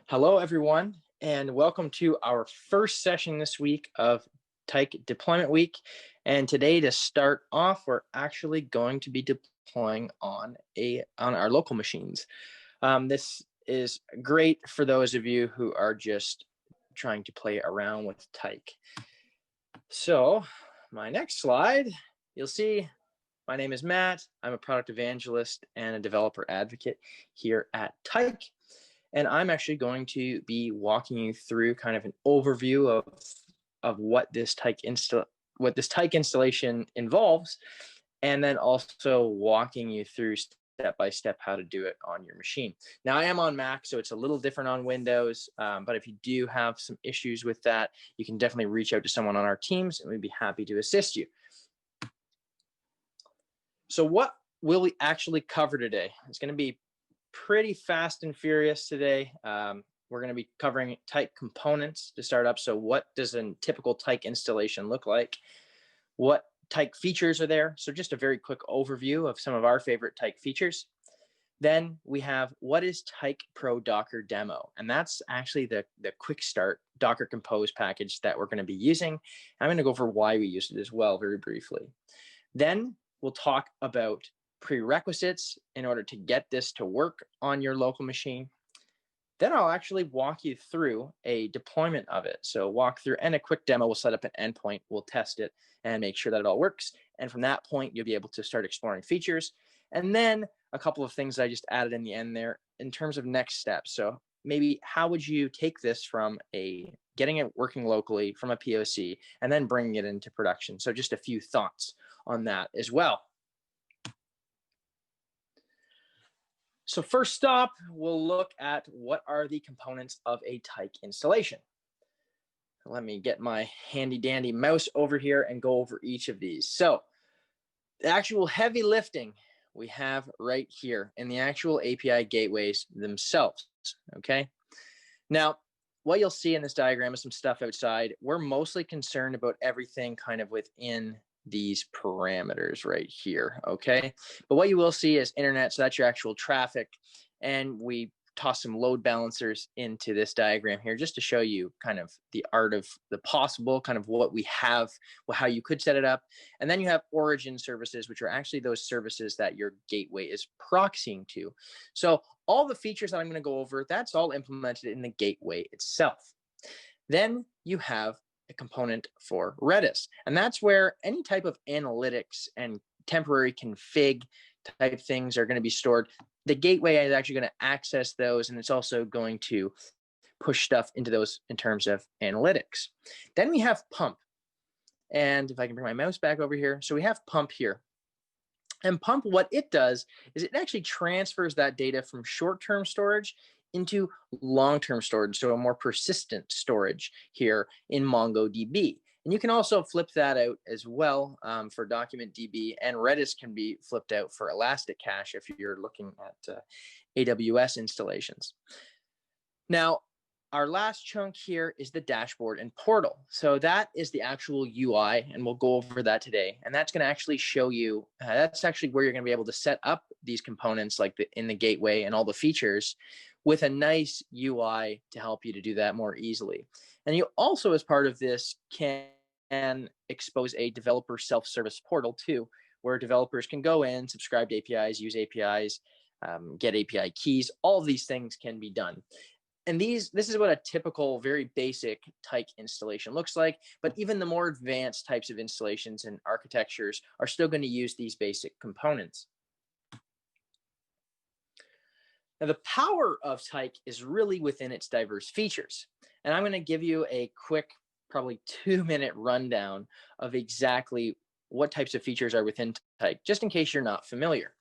Hello, everyone, and welcome to our first session this week of Tyke Deployment Week. And today, to start off, we're actually going to be deploying on our local machines. This is great for those of you who are just trying to play around with Tyke. So, my next slide, you'll see my name is Matt. I'm a product evangelist and a developer advocate here at Tyke. And I'm actually going to be walking you through kind of an overview of what this Tyke installation involves, and then also walking you through step by step how to do it on your machine. Now, I am on Mac, so it's a little different on Windows, but if you do have some issues with that, you can definitely reach out to someone on our teams, and we'd be happy to assist you. So what will we actually cover today? It's going to be pretty fast and furious today. We're going to be covering Tyke components to start up. So what does a typical Tyke installation look like? What Tyke features are there? So just a very quick overview of some of our favorite Tyke features. Then we have what is tyk-pro-docker demo? And that's actually the quick start Docker Compose package that we're going to be using. I'm going to go over why we use it as well very briefly. Then we'll talk about prerequisites in order to get this to work on your local machine. Then I'll actually walk you through a deployment of it. So walk through and a quick demo. We'll set up an endpoint, we'll test it and make sure that it all works. And from that point, you'll be able to start exploring features. And then a couple of things I just added in the end there in terms of next steps. So maybe how would you take this from getting it working locally from a POC and then bringing it into production? So just a few thoughts on that as well. So first stop, we'll look at what are the components of a Tyke installation. Let me get my handy dandy mouse over here and go over each of these. So the actual heavy lifting we have right here in the actual API gateways themselves, okay? Now, what you'll see in this diagram is some stuff outside. We're mostly concerned about everything kind of within these parameters right here, okay? But what you will see is internet, so that's your actual traffic, and we toss some load balancers into this diagram here just to show you kind of the art of the possible, kind of what we have, how you could set it up. And then you have origin services, which are actually those services that your gateway is proxying to. So all the features that I'm going to go over, that's all implemented in the gateway itself. Then you have a component for Redis, and that's where any type of analytics and temporary config type things are going to be stored. The gateway is actually going to access those, and it's also going to push stuff into those in terms of analytics. Then we have Pump, and if I can bring my mouse back over here, so we have Pump here. And Pump, what it does is it actually transfers that data from short-term storage into long-term storage, so a more persistent storage here in MongoDB. And you can also flip that out as well for DocumentDB, and Redis can be flipped out for Elastic Cache if you're looking at AWS installations. Now, our last chunk here is the dashboard and portal. So that is the actual UI, and we'll go over that today. And that's going to actually show you, that's actually where you're going to be able to set up these components like in the gateway and all the features with a nice UI to help you to do that more easily. And you also, as part of this, can expose a developer self-service portal too, where developers can go in, subscribe to APIs, use APIs, get API keys. All of these things can be done. And this is what a typical, very basic Tyke installation looks like. But even the more advanced types of installations and architectures are still going to use these basic components. Now, the power of Tyke is really within its diverse features. And I'm going to give you a quick, probably 2-minute rundown of exactly what types of features are within Tyke, just in case you're not familiar.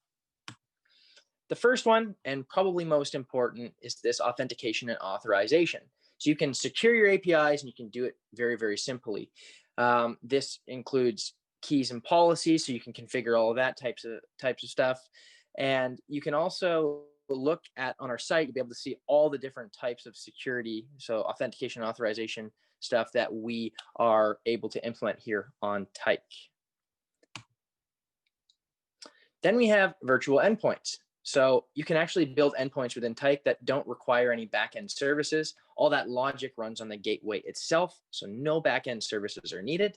The first one, and probably most important, is this authentication and authorization. So you can secure your APIs and you can do it very, very simply. This includes keys and policies, so you can configure all of that types of stuff. And you can also look at on our site, you'll be able to see all the different types of security, so authentication and authorization stuff that we are able to implement here on Tyke. Then we have virtual endpoints. So you can actually build endpoints within Tyke that don't require any backend services. All that logic runs on the gateway itself, so no backend services are needed.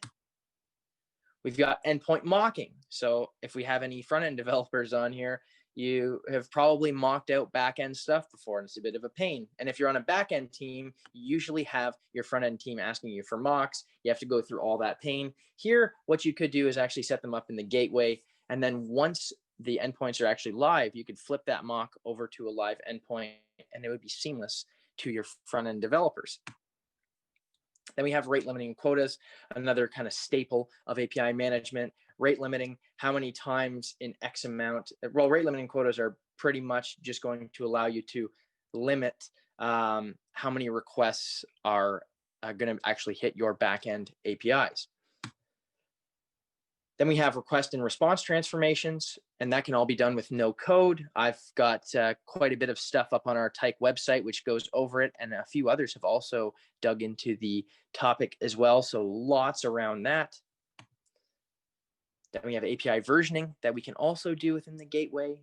We've got endpoint mocking. So if we have any front-end developers on here, you have probably mocked out back-end stuff before, and it's a bit of a pain. And if you're on a back-end team, you usually have your front-end team asking you for mocks. You have to go through all that pain. Here, what you could do is actually set them up in the gateway, and then once the endpoints are actually live, you could flip that mock over to a live endpoint, and it would be seamless to your front-end developers. Then we have rate limiting quotas, another kind of staple of API management. Rate limiting, how many times in X amount. Well, rate limiting quotas are pretty much just going to allow you to limit how many requests are going to actually hit your backend APIs. Then we have request and response transformations, and that can all be done with no code. I've got quite a bit of stuff up on our Tyke website, which goes over it, and a few others have also dug into the topic as well, so lots around that. Then we have API versioning that we can also do within the gateway.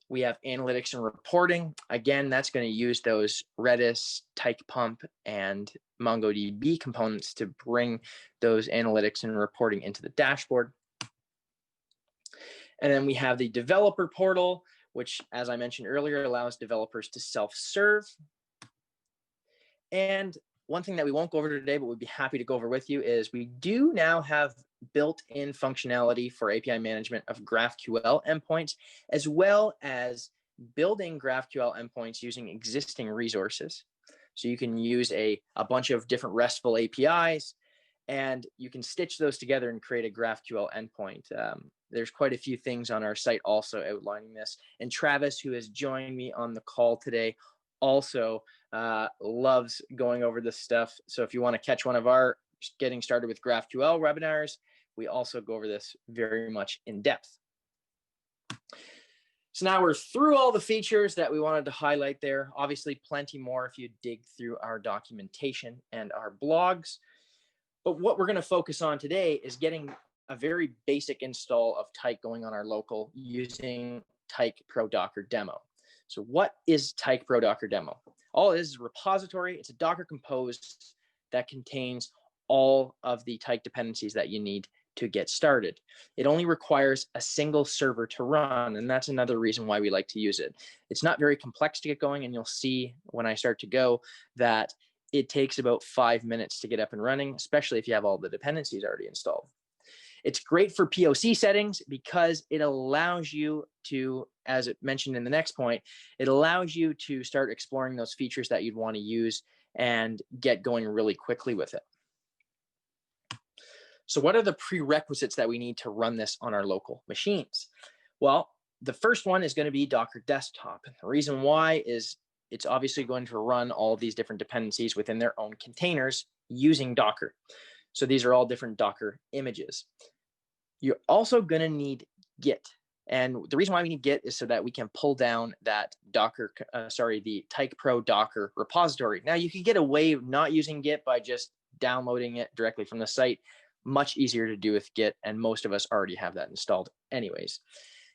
We have analytics and reporting. Again, that's going to use those Redis, Tyke Pump, and MongoDB components to bring those analytics and reporting into the dashboard. And then we have the developer portal, which, as I mentioned earlier, allows developers to self-serve. And one thing that we won't go over today, but we'd be happy to go over with you, is we do now have built-in functionality for API management of GraphQL endpoints, as well as building GraphQL endpoints using existing resources. So you can use a bunch of different RESTful APIs, and you can stitch those together and create a GraphQL endpoint. There's quite a few things on our site also outlining this. And Travis, who has joined me on the call today, also loves going over this stuff. So if you want to catch one of our getting started with GraphQL webinars, we also go over this very much in depth. So now we're through all the features that we wanted to highlight there. Obviously, plenty more if you dig through our documentation and our blogs. But what we're going to focus on today is getting a very basic install of Tyke going on our local using tyk-pro-docker demo. So what is tyk-pro-docker demo? All it is a repository. It's a Docker composed that contains all of the Tyke dependencies that you need to get started. It only requires a single server to run, and that's another reason why we like to use it. It's not very complex to get going, and you'll see when I start to go that it takes about 5 minutes to get up and running, especially if you have all the dependencies already installed. It's great for POC settings because it allows you to, as it mentioned in the next point, it allows you to start exploring those features that you'd want to use and get going really quickly with it. So what are the prerequisites that we need to run this on our local machines? Well, the first one is going to be Docker Desktop. And the reason why is it's obviously going to run all of these different dependencies within their own containers using Docker. So these are all different Docker images. You're also going to need Git. And the reason why we need Git is so that we can pull down that the tyk-pro-docker repository. Now, you could get away with not using Git by just downloading it directly from the site. Much easier to do with Git, and most of us already have that installed anyways.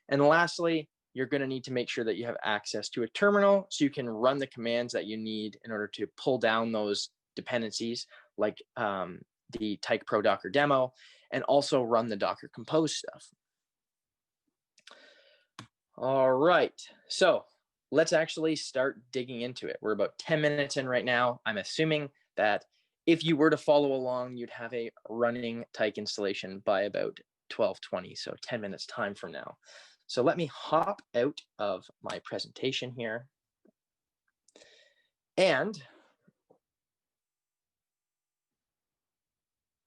And lastly, you're going to need to make sure that you have access to a terminal so you can run the commands that you need in order to pull down those dependencies, like the tyk-pro-docker demo, and also run the Docker Compose stuff. All right, so let's actually start digging into it. We're about 10 minutes in right now. I'm assuming that if you were to follow along, you'd have a running Tyke installation by about 12:20, so 10 minutes time from now. So let me hop out of my presentation here. And,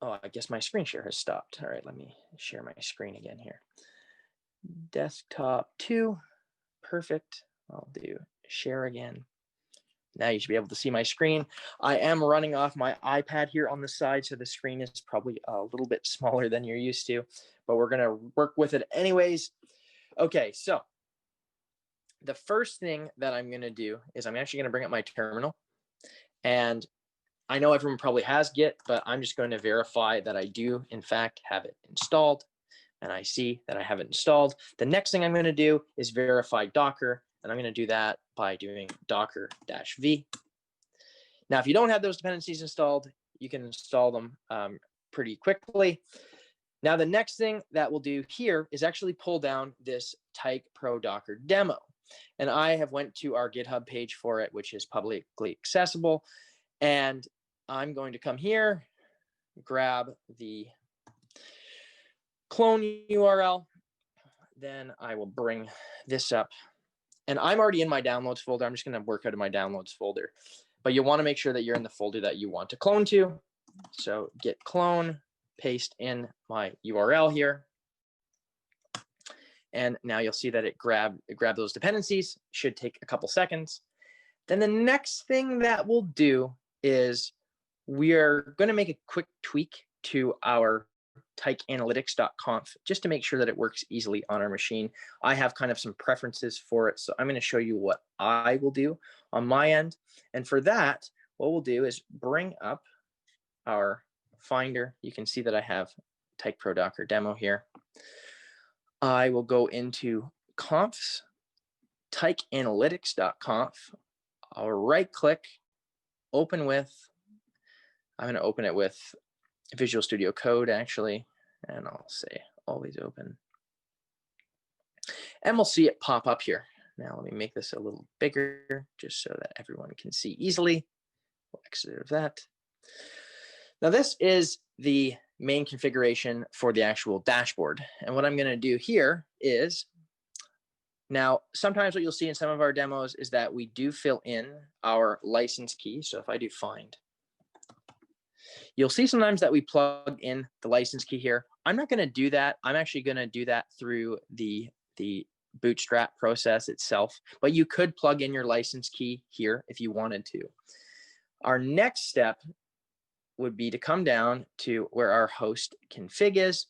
oh, I guess my screen share has stopped. All right, let me share my screen again here. Desktop 2, perfect. I'll do share again. Now you should be able to see my screen. I am running off my iPad here on the side, so the screen is probably a little bit smaller than you're used to, but we're going to work with it anyways. Okay, so the first thing that I'm going to do is I'm actually going to bring up my terminal, and I know everyone probably has Git, but I'm just going to verify that I do, in fact, have it installed. And I see that I have it installed. The next thing I'm going to do is verify Docker. And I'm going to do that by doing docker-v. Now, if you don't have those dependencies installed, you can install them pretty quickly. Now, the next thing that we'll do here is actually pull down this tyk-pro-docker demo. And I have went to our GitHub page for it, which is publicly accessible. And I'm going to come here, grab the clone URL. Then I will bring this up. And I'm already in my downloads folder. I'm just going to work out of my downloads folder. But you want to make sure that you're in the folder that you want to clone to. So git clone, paste in my URL here. And now you'll see that it grabbed those dependencies. Should take a couple seconds. Then the next thing that we'll do is we're going to make a quick tweak to our tyke-analytics.conf just to make sure that it works easily on our machine. I have kind of some preferences for it, so I'm going to show you what I will do on my end. And for that, what we'll do is bring up our Finder. You can see that I have tyk-pro-docker demo here. I will go into confs, tyke-analytics.conf. I'll right-click, open with. I'm going to open it with Visual Studio Code, actually, and I'll say always open. And we'll see it pop up here. Now let me make this a little bigger just so that everyone can see easily. We'll exit out of that. Now this is the main configuration for the actual dashboard. And what I'm going to do here is, now sometimes what you'll see in some of our demos is that we do fill in our license key. So if I do find, you'll see sometimes that we plug in the license key here. I'm not going to do that. I'm actually going to do that through the Bootstrap process itself, but you could plug in your license key here if you wanted to. Our next step would be to come down to where our host config is.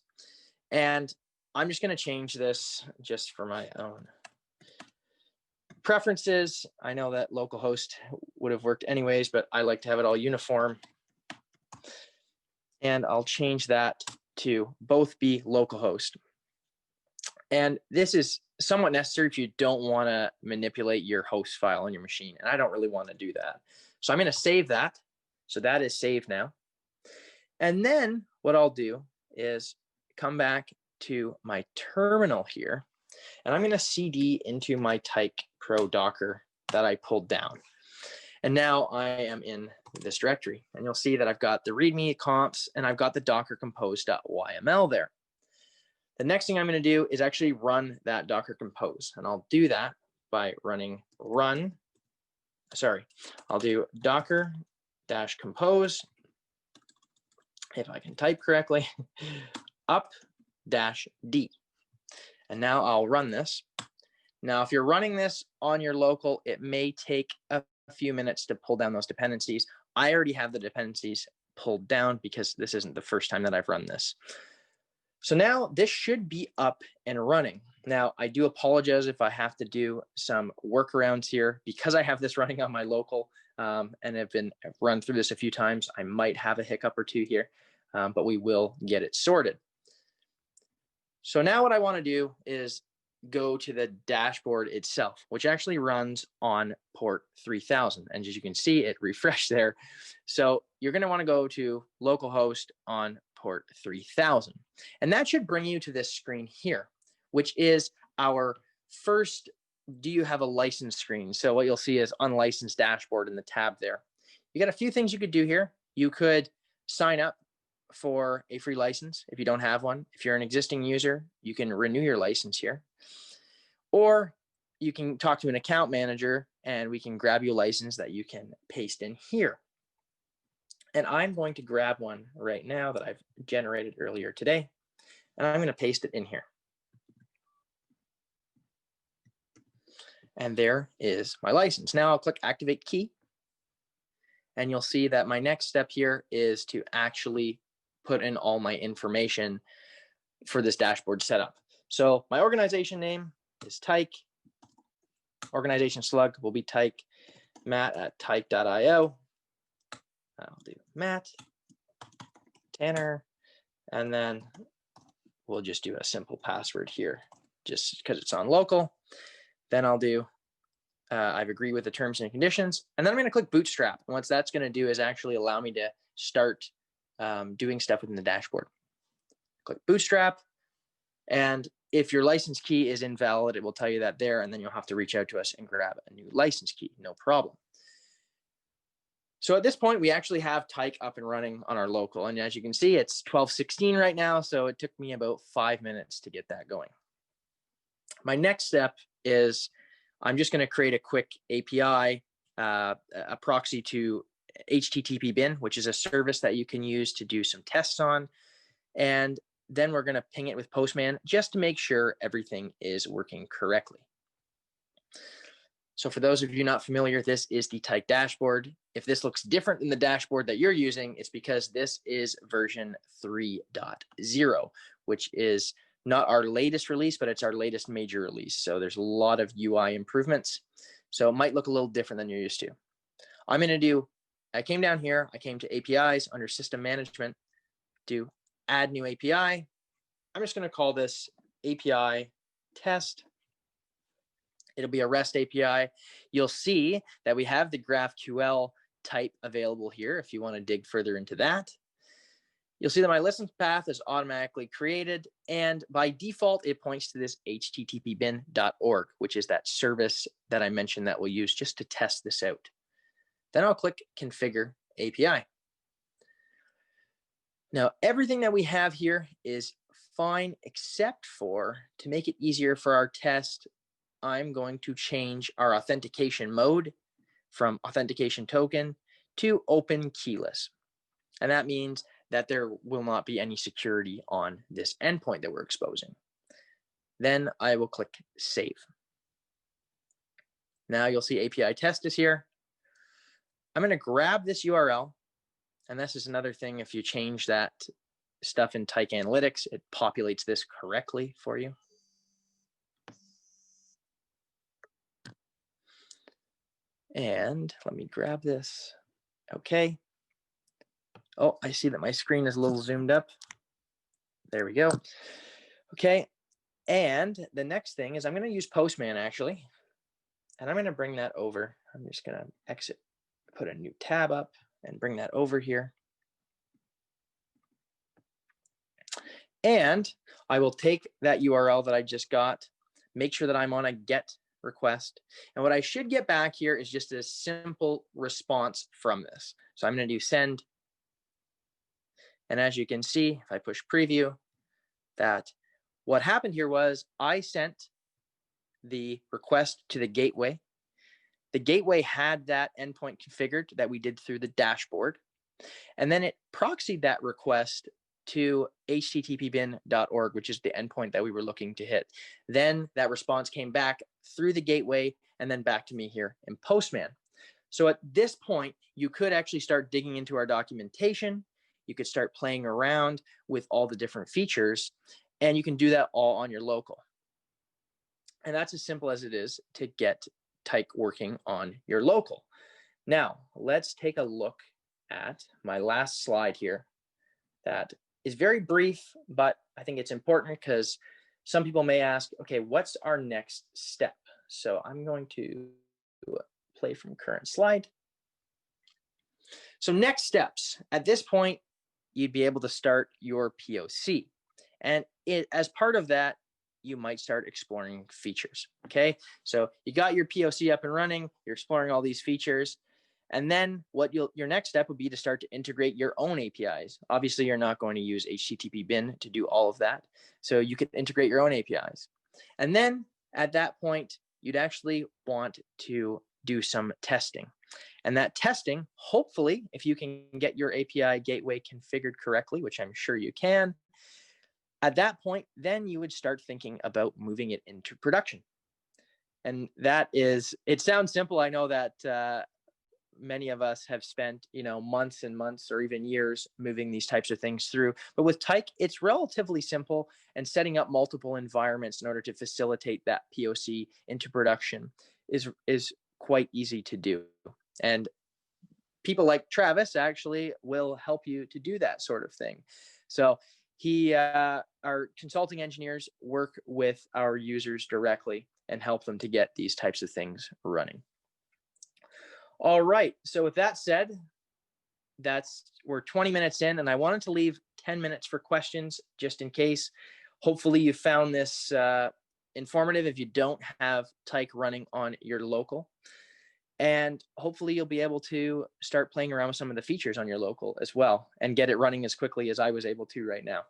And I'm just going to change this just for my own preferences. I know that localhost would have worked anyways, but I like to have it all uniform. And I'll change that to both be localhost. And this is somewhat necessary if you don't want to manipulate your host file on your machine. And I don't really want to do that. So I'm going to save that. So that is saved now. And then what I'll do is come back to my terminal here. And I'm going to cd into my tyk-pro-docker that I pulled down. And now I am in this directory. And you'll see that I've got the readme comps and I've got the docker compose.yml there. The next thing I'm going to do is actually run that docker compose. And I'll do that by running I'll do docker-compose, if I can type correctly, up-d. And now I'll run this. Now, if you're running this on your local, it may take a few minutes to pull down those dependencies. I already have the dependencies pulled down because this isn't the first time that I've run this. So now this should be up and running. Now, I do apologize if I have to do some workarounds here because I have this running on my local and have run through this a few times. I might have a hiccup or two here, but we will get it sorted. So now what I want to do is go to the dashboard itself, which actually runs on port 3000. And as you can see, it refreshed there. So you're going to want to go to localhost on port 3000. And that should bring you to this screen here, which is our first do you have a license screen. So what you'll see is unlicensed dashboard in the tab there. You got a few things you could do here. You could sign up for a free license if you don't have one. If you're an existing user, you can renew your license here. Or you can talk to an account manager and we can grab you a license that you can paste in here. And I'm going to grab one right now that I've generated earlier today, and I'm going to paste it in here. And there is my license. Now I'll click Activate Key, and you'll see that my next step here is to actually put in all my information for this dashboard setup. So my organization name is Tyke. Organization slug will be Tyke. Matt at tyke.io. I'll do Matt, Tanner, and then we'll just do a simple password here just because it's on local. Then I'll do, I've agreed with the terms and conditions, and then I'm going to click Bootstrap. And what that's going to do is actually allow me to start doing stuff within the dashboard. Click Bootstrap, and if your license key is invalid, it will tell you that there, and then you'll have to reach out to us and grab a new license key, no problem. So at this point, we actually have Tyke up and running on our local. And as you can see, it's 12:16 right now. So it took me about 5 minutes to get that going. My next step is I'm just going to create a quick API, a proxy to HTTP bin, which is a service that you can use to do some tests on. And then we're going to ping it with Postman just to make sure everything is working correctly. So for those of you not familiar, this is the Tyke dashboard. If this looks different than the dashboard that you're using, it's because this is version 3.0, which is not our latest release, but it's our latest major release. So there's a lot of UI improvements. So it might look a little different than you're used to. I'm going to do, I came down here, I came to APIs under system management, do add new API. I'm just going to call this API test. It'll be a REST API. You'll see that we have the GraphQL type available here if you want to dig further into that. You'll see that my license path is automatically created, and by default, it points to this http-bin.org, which is that service that I mentioned that we'll use just to test this out. Then I'll click Configure API. Now, everything that we have here is fine, except for, to make it easier for our test, I'm going to change our authentication mode from authentication token to open keyless. And that means that there will not be any security on this endpoint that we're exposing. Then I will click Save. Now you'll see API test is here. I'm going to grab this URL. And this is another thing, if you change that stuff in Tyke Analytics, it populates this correctly for you. And let me grab this. Okay. Oh, I see that my screen is a little zoomed up. There we go. Okay. And the next thing is I'm going to use Postman actually. And I'm going to bring that over. I'm just going to exit, put a new tab up and bring that over here. And I will take that URL that I just got, make sure that I'm on a GET request. And what I should get back here is just a simple response from this. So I'm going to do send. And as you can see, if I push preview, that what happened here was I sent the request to the gateway. The gateway had that endpoint configured that we did through the dashboard. And then it proxied that request to http-bin.org, which is the endpoint that we were looking to hit. Then that response came back through the gateway and then back to me here in Postman. So at this point, you could actually start digging into our documentation. You could start playing around with all the different features, and you can do that all on your local. And that's as simple as it is to get Tyke working on your local. Now, let's take a look at my last slide here that is very brief, but I think it's important because some people may ask, okay, what's our next step? So I'm going to play from current slide. So next steps. At this point, you'd be able to start your POC. And as part of that, you might start exploring features, okay? So you got your POC up and running, you're exploring all these features, and then what your next step would be to start to integrate your own APIs. Obviously, you're not going to use HTTP bin to do all of that, so you could integrate your own APIs. And then at that point, you'd actually want to do some testing. And that testing, hopefully, if you can get your API gateway configured correctly, which I'm sure you can, at that point, then you would start thinking about moving it into production. And that is, it sounds simple. I know that many of us have spent, months and months or even years moving these types of things through. But with Tyke, it's relatively simple, and setting up multiple environments in order to facilitate that POC into production is quite easy to do. And people like Travis actually will help you to do that sort of thing. So our consulting engineers work with our users directly and help them to get these types of things running. All right. So with that said, we're 20 minutes in, and I wanted to leave 10 minutes for questions just in case. Hopefully you found this informative if you don't have Tyke running on your local. And hopefully you'll be able to start playing around with some of the features on your local as well and get it running as quickly as I was able to right now.